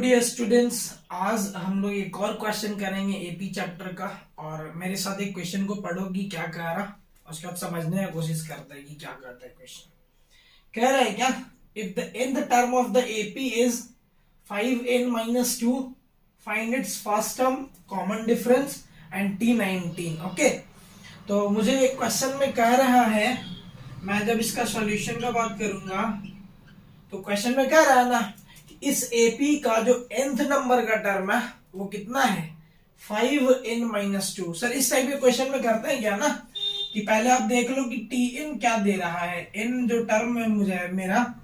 Dear students, आज हम लोग एक और क्वेश्चन करेंगे एपी चैप्टर का। और मेरे साथ एक क्वेश्चन को पढ़ोगी क्या कह रहा, उसके बाद समझने की कोशिश करते हैं कि क्या कहता है क्वेश्चन। कह रहा है क्या, if the nth term of the AP is 5n-2, find its first term, common difference and t19। Okay, तो मुझे एक क्वेश्चन में कह रहा है, मैं जब इसका सॉल्यूशन का बात करूंगा तो क्वेश्चन में कह रहा है ना, इस एपी का जो nth नंबर का टर्म है वो कितना है, 5n-2। सर इस टाइप के क्वेश्चन में करते हैं क्या ना, कि पहले आप देख लो कि tn क्या दे रहा है। n जो टर्म है मुझे मेरा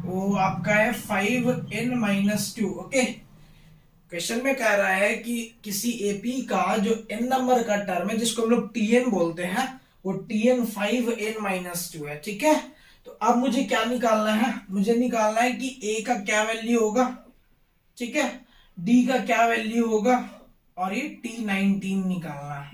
वो आपका है 5n-2। ओके, क्वेश्चन में कह रहा है कि किसी एपी का जो n नंबर का टर्म है जिसको हम लोग tn बोलते हैं वो tn 5n-2 है। ठीक है, तो अब मुझे क्या निकालना है, मुझे निकालना है कि a का क्या वैल्यू होगा, ठीक है, d का क्या वैल्यू होगा और ये t19 निकालना है।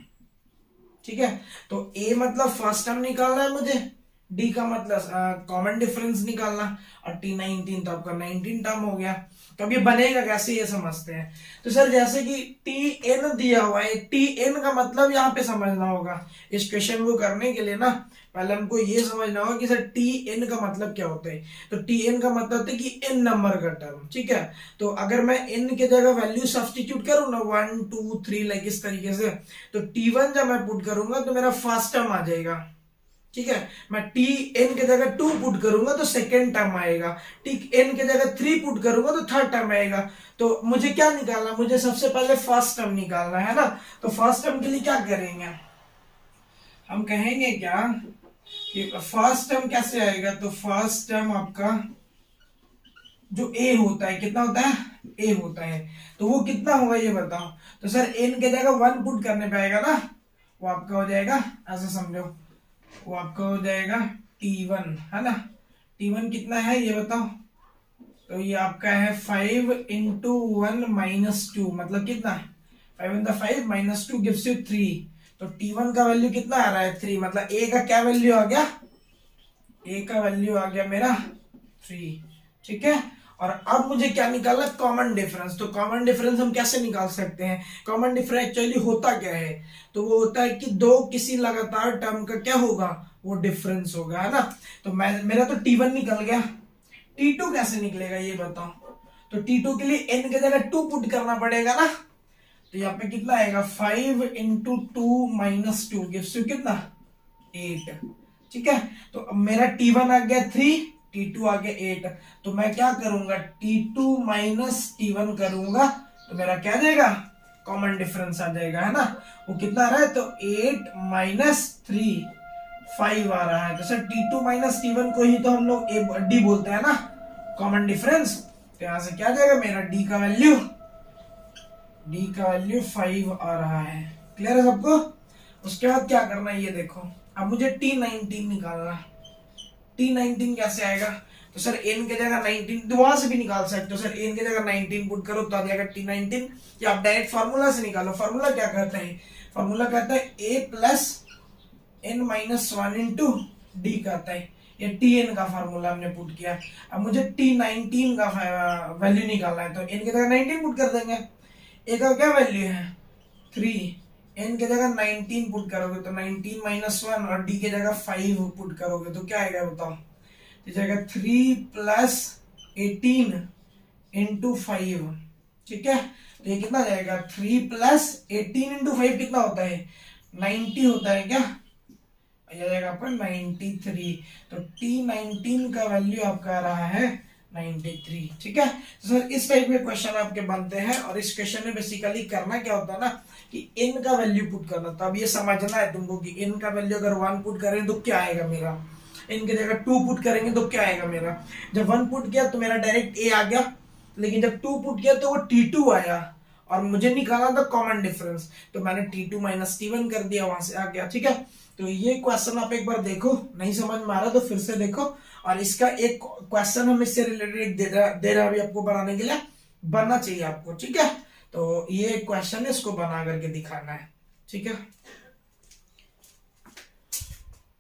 ठीक है, तो a मतलब फर्स्ट टर्म निकालना है मुझे, d का मतलब कॉमन डिफरेंस निकालना, और t19 तो आपका 19 टर्म हो गया। तो अब ये बनेगा कैसे ये समझते हैं। तो सर जैसे कि tn दिया हुआ है, tn का मतलब यहाँ पे समझना होगा। इस क्वेश्चन को करने के लिए ना पहले हमको ये समझना होगा कि सर tn का मतलब क्या होता है। तो tn का मतलब होता है कि n नंबर का टर्म। ठीक है, तो अगर मैं n के जगह वैल्यू सब्स्टिट्यूट करूँ ना 1 2 3 लाइक इस तरीके से, तो t1 जब मैं पुट करूंगा तो मेरा फर्स्ट टर्म आ जाएगा। ठीक है, मैं टी एन के जगह 2 पुट करूंगा तो सेकेंड टर्म आएगा, टी एन के जगह 3 पुट करूंगा तो थर्ड टर्म आएगा। तो मुझे क्या निकालना, मुझे सबसे पहले फर्स्ट टर्म निकालना है ना। तो फर्स्ट टर्म के लिए क्या करेंगे, हम कहेंगे क्या कि फर्स्ट टर्म कैसे आएगा। तो फर्स्ट टर्म आपका जो ए होता है कितना होता है, ए होता है, तो वो कितना होगा ये बताओ। तो सर एन के जगह 1 पुट करने पाएगा ना, वो आपका हो जाएगा, ऐसे समझो, वो आपका हो जाएगा t1, है ना। t1 कितना है ये बताओ। तो ये आपका है 5 इंटू 1-2, मतलब कितना, 5 × 5 -2 गिव्स यू 3। तो t1 का वैल्यू कितना आ रहा है, 3, मतलब a का क्या वैल्यू आ गया, a का वैल्यू आ गया मेरा 3। ठीक है, और अब मुझे क्या निकालना, कॉमन डिफरेंस। तो कॉमन डिफरेंस हम कैसे निकाल सकते हैं, कॉमन डिफरेंस एक्चुअली होता क्या है, तो वो होता है कि दो किसी लगातार टर्म का क्या होगा, वो डिफरेंस होगा, है ना। तो मेरा तो t1 निकल गया, t2 कैसे निकलेगा ये बताओ। तो t2 के लिए n के जगह 2 पुट करना पड़ेगा ना। तो यहाँ पे कितना आएगा, 5 इंटू 2 -2 गिव्स यू कितना, 8। ठीक है, तो अब मेरा t1 आ गया 3, t2 आ गया 8। तो मैं क्या करूंगा, t2 -t1 करूंगा तो मेरा क्या जाएगा, कॉमन डिफरेंस आ जाएगा, है ना। वो कितना आ रहा है, तो 8 - 3 5 आ रहा है। तो सर t2 -t1 को ही तो हम लोग d बोलते हैं ना, कॉमन डिफरेंस। तो यहां से क्या जाएगा, मेरा d का वैल्यू 5 आ रहा है। क्लियर है सबको। उसके बाद क्या करना है ये देखो, अब मुझे t19 निकालना। t19 कैसे आएगा, तो सर n के जगह 19, तो वहां से भी निकाल सकते हो। सर n के जगह 19 पुट करो तो आ जाएगा t19, या आप डायरेक्ट फार्मूला से निकालो। फार्मूला क्या कहता है, फार्मूला कहता है a + n-1 इंटू डी कहता है। ये tn का फार्मूला हमने पुट किया। अब मुझे t19 का वैल्यू निकालना है, तो n के जगह 19 पुट कर देंगे। a का क्या वैल्यू है, 3, n के जगह 19 पुट करोगे तो 19 - 1, और d के जगह 5 पुट करोगे तो क्या आएगा बताओ। तो जाएगा 3 + 18 इंटू 5। ठीक है, तो ये कितना जाएगा, 3 + 18 इंटू 5 कितना होता है, 90 होता है क्या, यह जाएगा आपका 93। तो t19 का वैल्यू आपका आ रहा है 93। ठीक है, तो सर इस टाइप के क्वेश्चन आपके बनते हैं। और इस क्वेश्चन में बेसिकली करना क्या होता है ना, कि n का वैल्यू पुट करना। तो अब ये समझना है तुमको कि n का वैल्यू अगर 1 पुट करें तो क्या आएगा मेरा, n की जगह 2 पुट करेंगे तो क्या आएगा मेरा। जब 1 पुट किया तो मेरा डायरेक्ट a आ गया, लेकिन जब 2 पुट किया तो वो t2 आया, और मुझे निकालना था कॉमन डिफरेंस, तो मैंने t2 - t1 कर दिया, वहां से आ गया। ठीक है, तो ये क्वेश्चन आप एक बार देखो, नहीं समझ में आ रहा तो फिर से देखो। और इसका एक क्वेश्चन हम इससे रिलेटेड दे रहा अभी आपको बनाने के लिए, बनना चाहिए आपको। ठीक है, तो ये क्वेश्चन है, इसको बना करके दिखाना है। ठीक है।